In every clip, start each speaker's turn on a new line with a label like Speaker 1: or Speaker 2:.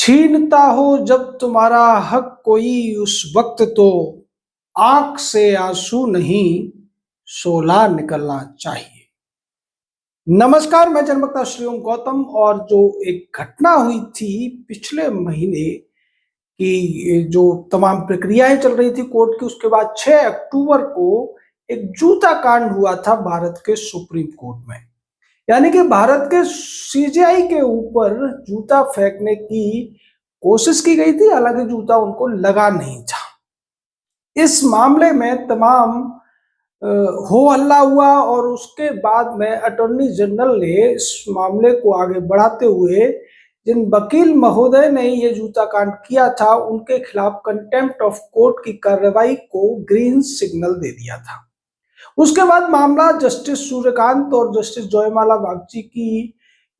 Speaker 1: छीनता हो जब तुम्हारा हक कोई उस वक्त तो आंख से आंसू नहीं शोला निकलना चाहिए। नमस्कार, मैं जन्मकर्ता श्री ओम गौतम। और जो एक घटना हुई थी पिछले महीने की, ये जो तमाम प्रक्रियाएं चल रही थी कोर्ट की, उसके बाद 6 अक्टूबर को एक जूता कांड हुआ था भारत के सुप्रीम कोर्ट में। यानी कि भारत के सीजेआई के ऊपर जूता फेंकने की कोशिश की गई थी, हालांकि जूता उनको लगा नहीं था। इस मामले में तमाम अ, हो हल्ला हुआ और उसके बाद में अटॉर्नी जनरल ने इस मामले को आगे बढ़ाते हुए जिन वकील महोदय ने ये जूता कांड किया था उनके खिलाफ कंटेम्प्ट ऑफ कोर्ट की कार्रवाई को ग्रीन सिग्नल दे दिया था। उसके बाद मामला जस्टिस सूर्यकांत और जस्टिस जयमाला बागची की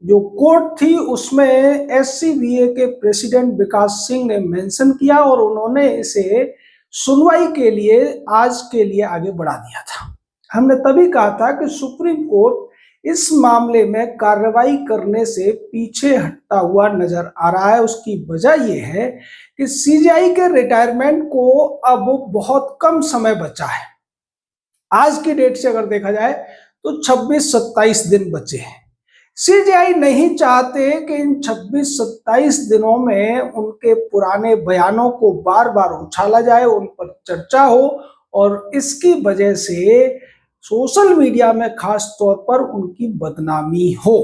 Speaker 1: जो कोर्ट थी उसमें एससीबीए के प्रेसिडेंट विकास सिंह ने मेंशन किया और उन्होंने इसे सुनवाई के लिए आज के लिए आगे बढ़ा दिया था। हमने तभी कहा था कि सुप्रीम कोर्ट इस मामले में कार्रवाई करने से पीछे हटता हुआ नजर आ रहा है। उसकी वजह यह है कि सीजेआई के रिटायरमेंट को अब बहुत कम समय बचा है। आज की डेट से अगर देखा जाए तो 26-27 दिन बचे हैं। सीजेआई नहीं चाहते कि इन 26-27 दिनों में उनके पुराने बयानों को बार बार उछाला जाए, उन पर चर्चा हो और इसकी वजह से सोशल मीडिया में खास तौर पर उनकी बदनामी हो।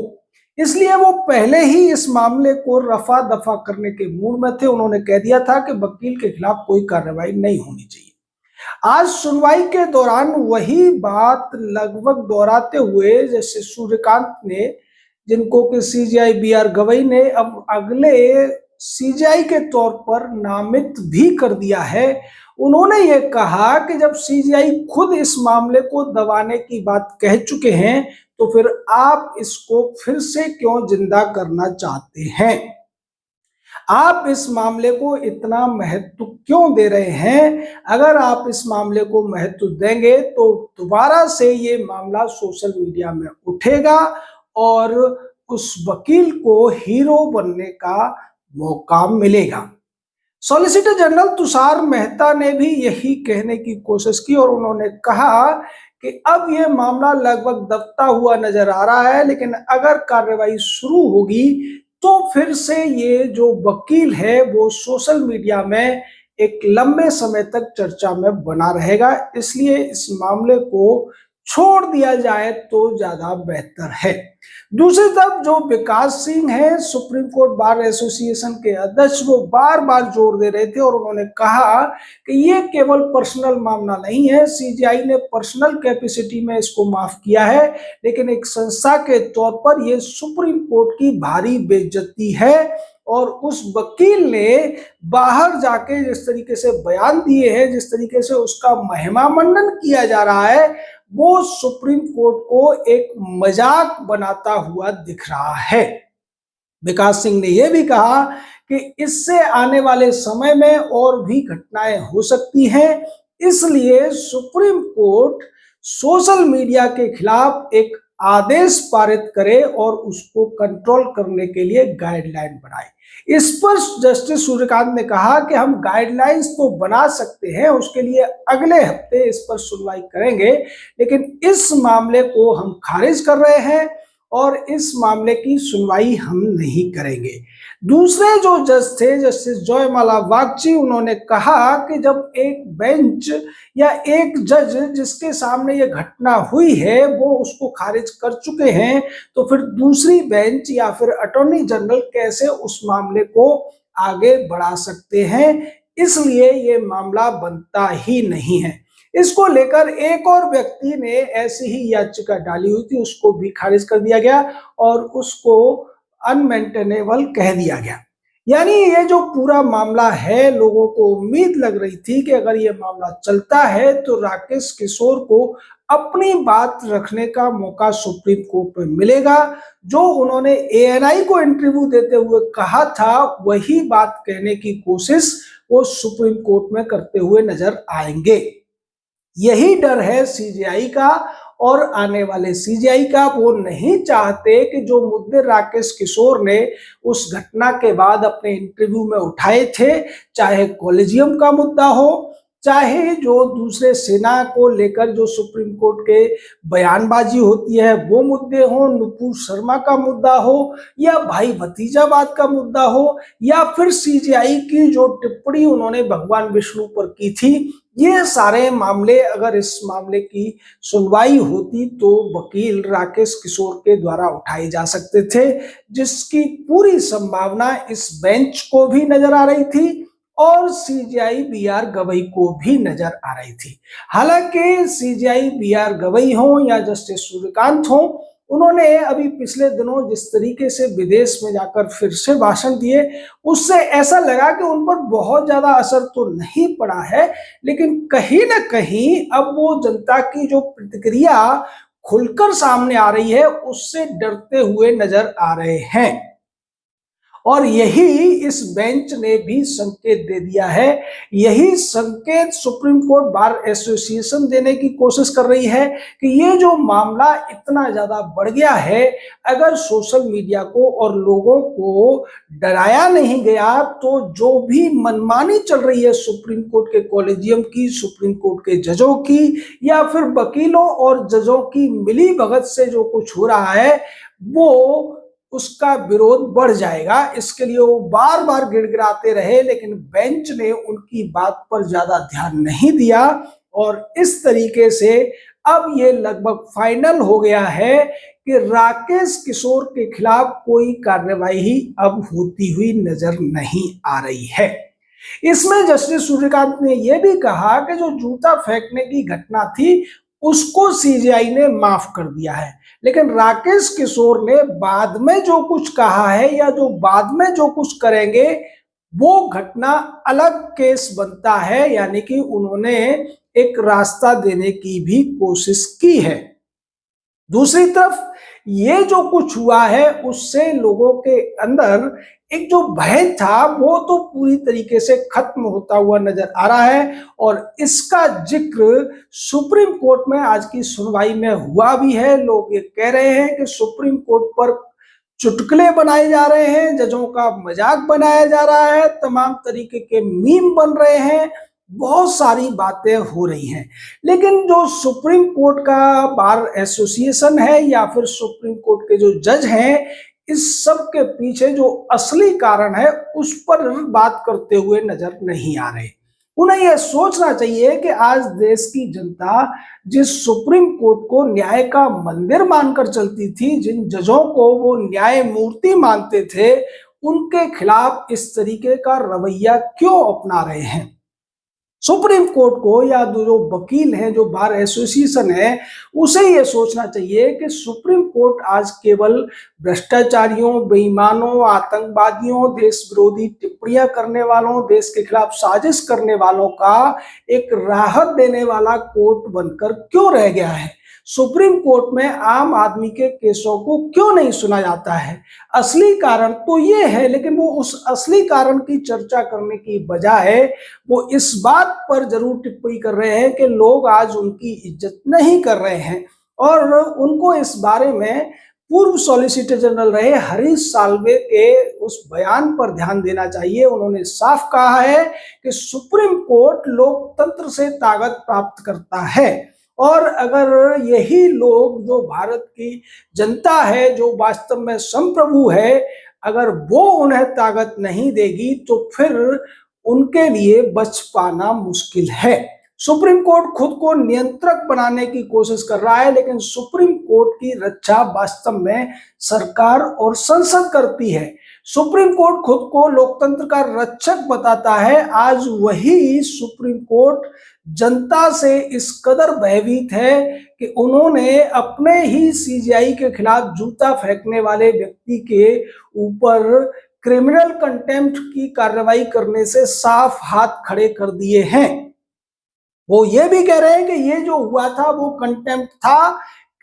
Speaker 1: इसलिए वो पहले ही इस मामले को रफा दफा करने के मूड में थे। उन्होंने कह दिया था कि वकील के खिलाफ कोई कार्रवाई नहीं होनी चाहिए। आज सुनवाई के दौरान वही बात लगभग दोहराते हुए जैसे सूर्यकांत ने, जिनको कि सीजेआई बीआर गवई ने अब अगले सीजेआई के तौर पर नामित भी कर दिया है, उन्होंने ये कहा कि जब सीजेआई खुद इस मामले को दबाने की बात कह चुके हैं तो फिर आप इसको फिर से क्यों जिंदा करना चाहते हैं, आप इस मामले को इतना महत्व क्यों दे रहे हैं। अगर आप इस मामले को महत्व देंगे तो दोबारा से ये मामला सोशल मीडिया में उठेगा और उस वकील को हीरो बनने का मौका मिलेगा। सॉलिसिटर जनरल तुषार मेहता ने भी यही कहने की कोशिश की और उन्होंने कहा कि अब यह मामला लगभग दबता हुआ नजर आ रहा है, लेकिन अगर कार्रवाई शुरू होगी तो फिर से ये जो वकील है वो सोशल मीडिया में एक लंबे समय तक चर्चा में बना रहेगा। इसलिए इस मामले को छोड़ दिया जाए तो ज्यादा बेहतर है। दूसरी तरफ जो विकास सिंह है, सुप्रीम कोर्ट बार एसोसिएशन के अध्यक्ष, वो बार बार जोर दे रहे थे और उन्होंने कहा कि ये केवल पर्सनल मामला नहीं है, सीजेआई ने पर्सनल कैपेसिटी में इसको माफ किया है, लेकिन एक संस्था के तौर पर ये सुप्रीम कोर्ट की भारी बेइज्जती है। और उस वकील ने बाहर जाके जिस तरीके से बयान दिए हैं, जिस तरीके से उसका महिमा मंडन किया जा रहा है, वो सुप्रीम कोर्ट को एक मजाक बनाता हुआ दिख रहा है। विकास सिंह ने यह भी कहा कि इससे आने वाले समय में और भी घटनाएं हो सकती हैं, इसलिए सुप्रीम कोर्ट सोशल मीडिया के खिलाफ एक आदेश पारित करे और उसको कंट्रोल करने के लिए गाइडलाइन बनाए। इस पर जस्टिस सूर्यकांत ने कहा कि हम गाइडलाइंस तो बना सकते हैं, उसके लिए अगले हफ्ते इस पर सुनवाई करेंगे, लेकिन इस मामले को हम खारिज कर रहे हैं और इस मामले की सुनवाई हम नहीं करेंगे। दूसरे जो जज थे जस्टिस जयमाला बागची, उन्होंने कहा कि जब एक बेंच या एक जज जिसके सामने ये घटना हुई है वो उसको खारिज कर चुके हैं तो फिर दूसरी बेंच या फिर अटॉर्नी जनरल कैसे उस मामले को आगे बढ़ा सकते हैं। इसलिए ये मामला बनता ही नहीं है। इसको लेकर एक और व्यक्ति ने ऐसी ही याचिका डाली हुई थी, उसको भी खारिज कर दिया गया और उसको अनमेंटेनेबल कह दिया गया। यानी ये जो पूरा मामला है, लोगों को उम्मीद लग रही थी कि अगर ये मामला चलता है तो राकेश किशोर को अपनी बात रखने का मौका सुप्रीम कोर्ट में मिलेगा। जो उन्होंने एएनआई को इंटरव्यू देते हुए कहा था वही बात कहने की कोशिश वो सुप्रीम कोर्ट में करते हुए नजर आएंगे। यही डर है सीजेआई का और आने वाले सीजीआई का। वो नहीं चाहते कि जो मुद्दे राकेश किशोर ने उस घटना के बाद अपने इंटरव्यू में उठाए थे, चाहे कॉलेजियम का मुद्दा हो, चाहे जो दूसरे सेना को लेकर जो सुप्रीम कोर्ट के बयानबाजी होती है वो मुद्दे हो, नुपुर शर्मा का मुद्दा हो, या भाई भतीजावाद का मुद्दा हो, या फिर सीजीआई की जो टिप्पणी उन्होंने भगवान विष्णु पर की थी, ये सारे मामले अगर इस मामले की सुनवाई होती तो वकील राकेश किशोर के द्वारा उठाए जा सकते थे, जिसकी पूरी संभावना इस बेंच को भी नजर आ रही थी और सीजीआई बी.आर. गवई को भी नजर आ रही थी। हालांकि सीजीआई बी.आर. गवई हो या जस्टिस सूर्यकांत हो, उन्होंने अभी पिछले दिनों जिस तरीके से विदेश में जाकर फिर से भाषण दिए, उससे ऐसा लगा कि उन पर बहुत ज्यादा असर तो नहीं पड़ा है, लेकिन कहीं ना कहीं अब वो जनता की जो प्रतिक्रिया खुलकर सामने आ रही है उससे डरते हुए नजर आ रहे हैं। और यही इस बेंच ने भी संकेत दे दिया है, यही संकेत सुप्रीम कोर्ट बार एसोसिएशन देने की कोशिश कर रही है कि ये जो मामला इतना ज्यादा बढ़ गया है, अगर सोशल मीडिया को और लोगों को डराया नहीं गया तो जो भी मनमानी चल रही है सुप्रीम कोर्ट के कॉलेजियम की, सुप्रीम कोर्ट के जजों की, या फिर वकीलों और जजों की मिली भगत से जो कुछ हो रहा है, वो उसका विरोध बढ़ जाएगा। इसके लिए वो बार बार गिड़गिड़ाते रहे, लेकिन बेंच ने उनकी बात पर ज्यादा ध्यान नहीं दिया और इस तरीके से अब ये लगभग फाइनल हो गया है कि राकेश किशोर के खिलाफ कोई कार्रवाई अब होती हुई नजर नहीं आ रही है। इसमें जस्टिस सूर्यकांत ने यह भी कहा कि जो जूता फेंकने की घटना थी उसको सीजीआई ने माफ कर दिया है, लेकिन राकेश किशोर ने बाद में जो कुछ कहा है या जो बाद में जो कुछ करेंगे वो घटना अलग केस बनता है, यानी कि उन्होंने एक रास्ता देने की भी कोशिश की है। दूसरी तरफ ये जो कुछ हुआ है उससे लोगों के अंदर एक जो भय था वो तो पूरी तरीके से खत्म होता हुआ नजर आ रहा है और इसका जिक्र सुप्रीम कोर्ट में आज की सुनवाई में हुआ भी है। लोग ये कह रहे हैं कि सुप्रीम कोर्ट पर चुटकुले बनाए जा रहे हैं, जजों का मजाक बनाया जा रहा है, तमाम तरीके के मीम बन रहे हैं, बहुत सारी बातें हो रही हैं। लेकिन जो सुप्रीम कोर्ट का बार एसोसिएशन है या फिर सुप्रीम कोर्ट के जो जज हैं, इस सब के पीछे जो असली कारण है उस पर बात करते हुए नजर नहीं आ रहे। उन्हें यह सोचना चाहिए कि आज देश की जनता जिस सुप्रीम कोर्ट को न्याय का मंदिर मानकर चलती थी, जिन जजों को वो न्याय मूर्ति मानते थे, उनके खिलाफ इस तरीके का रवैया क्यों अपना रहे हैं। सुप्रीम कोर्ट को या जो वकील हैं, जो बार एसोसिएशन है, उसे ये सोचना चाहिए कि सुप्रीम कोर्ट आज केवल भ्रष्टाचारियों, बेईमानों, आतंकवादियों, देश विरोधी टिप्पणियां करने वालों, देश के खिलाफ साजिश करने वालों का एक राहत देने वाला कोर्ट बनकर क्यों रह गया है। सुप्रीम कोर्ट में आम आदमी के केसों को क्यों नहीं सुना जाता है। असली कारण तो ये है, लेकिन वो उस असली कारण की चर्चा करने की बजाय वो इस बात पर जरूर टिप्पणी कर रहे हैं कि लोग आज उनकी इज्जत नहीं कर रहे हैं और उनको इस बारे में पूर्व सॉलिसिटर जनरल रहे हरीश साल्वे के उस बयान पर ध्यान देना चाहिए। उन्होंने साफ कहा है कि सुप्रीम कोर्ट लोकतंत्र से ताकत प्राप्त करता है और अगर यही लोग, जो भारत की जनता है, जो वास्तव में संप्रभु है, अगर वो उन्हें ताकत नहीं देगी तो फिर उनके लिए बच पाना मुश्किल है। सुप्रीम कोर्ट खुद को नियंत्रक बनाने की कोशिश कर रहा है, लेकिन सुप्रीम कोर्ट की रक्षा वास्तव में सरकार और संसद करती है। सुप्रीम कोर्ट खुद को लोकतंत्र का रक्षक बताता है। आज वही सुप्रीम कोर्ट जनता से इस कदर भयभीत है कि उन्होंने अपने ही सीजीआई के खिलाफ जूता फेंकने वाले व्यक्ति के ऊपर क्रिमिनल कंटेम्प्ट की कार्रवाई करने से साफ हाथ खड़े कर दिए हैं। वो ये भी कह रहे हैं कि ये जो हुआ था वो कंटेम्प्ट था,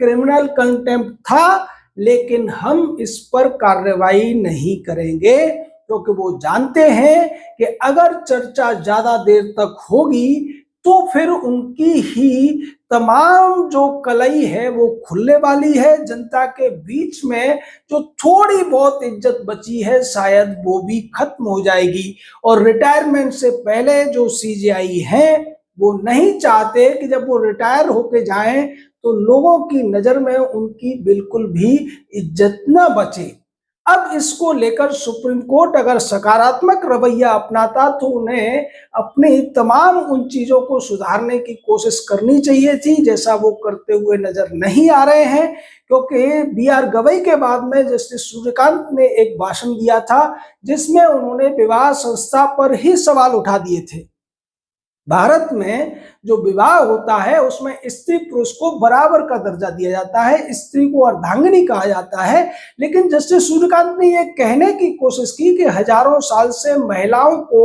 Speaker 1: क्रिमिनल कंटेम्प्ट था, लेकिन हम इस पर कार्रवाई नहीं करेंगे क्योंकि वो जानते हैं कि अगर चर्चा ज्यादा देर तक होगी तो फिर उनकी ही तमाम जो कलई है वो खुलने वाली है। जनता के बीच में जो थोड़ी बहुत इज्जत बची है शायद वो भी खत्म हो जाएगी। और रिटायरमेंट से पहले जो सीजेआई हैं वो नहीं चाहते कि जब वो रिटायर होके जाएं तो लोगों की नजर में उनकी बिल्कुल भी इज्जत न बचे। अब इसको लेकर सुप्रीम कोर्ट अगर सकारात्मक रवैया अपनाता तो उन्हें अपनी तमाम उन चीजों को सुधारने की कोशिश करनी चाहिए थी, जैसा वो करते हुए नजर नहीं आ रहे हैं। क्योंकि बी.आर. गवई के बाद में जस्टिस सूर्यकांत ने एक भाषण दिया था जिसमें उन्होंने विवाह संस्था पर ही सवाल उठा दिए थे। भारत में जो विवाह होता है उसमें स्त्री पुरुष को बराबर का दर्जा दिया जाता है, स्त्री को अर्धांगिनी कहा जाता है। लेकिन जस्टिस सूर्यकांत ने यह कहने की कोशिश की कि हजारों साल से महिलाओं को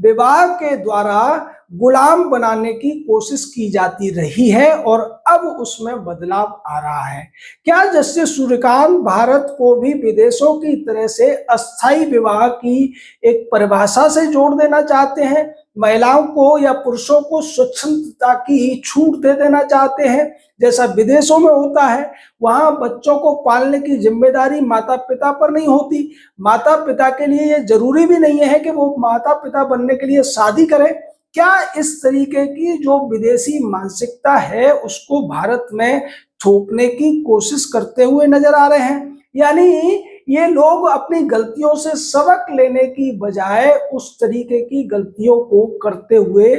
Speaker 1: विवाह के द्वारा गुलाम बनाने की कोशिश की जाती रही है और अब उसमें बदलाव आ रहा है। क्या जस्टिस सूर्यकांत भारत को भी विदेशों की तरह से अस्थायी विवाह की एक परिभाषा से जोड़ देना चाहते हैं? महिलाओं को या पुरुषों को स्वतंत्रता की छूट दे देना चाहते हैं जैसा विदेशों में होता है? वहां बच्चों को पालने की जिम्मेदारी माता पिता पर नहीं होती। माता पिता के लिए ये जरूरी भी नहीं है कि वो माता पिता बनने के लिए शादी करें। क्या इस तरीके की जो विदेशी मानसिकता है उसको भारत में थोपने की कोशिश करते हुए नजर आ रहे हैं? यानी ये लोग अपनी गलतियों से सबक लेने की बजाय उस तरीके की गलतियों को करते हुए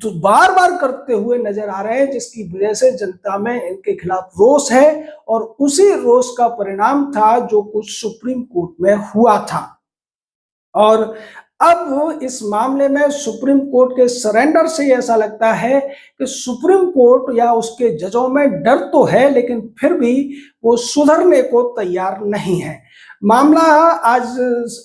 Speaker 1: बार बार करते हुए नजर आ रहे हैं, जिसकी वजह से जनता में इनके खिलाफ रोष है। और उसी रोष का परिणाम था जो कुछ सुप्रीम कोर्ट में हुआ था। और अब इस मामले में सुप्रीम कोर्ट के सरेंडर से ऐसा लगता है कि सुप्रीम कोर्ट या उसके जजों में डर तो है लेकिन फिर भी वो सुधरने को तैयार नहीं है। मामला आज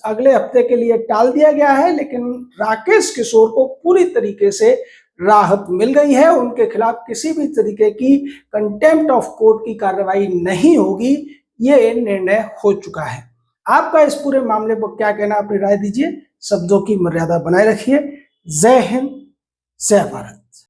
Speaker 1: अगले हफ्ते के लिए टाल दिया गया है, लेकिन राकेश किशोर को पूरी तरीके से राहत मिल गई है। उनके खिलाफ किसी भी तरीके की कंटेम्प्ट ऑफ कोर्ट की कार्रवाई नहीं होगी, ये निर्णय हो चुका है। आपका इस पूरे मामले पर क्या कहना, अपनी राय दीजिए। शब्दों की मर्यादा बनाए रखिए। जय हिंद, जय भारत।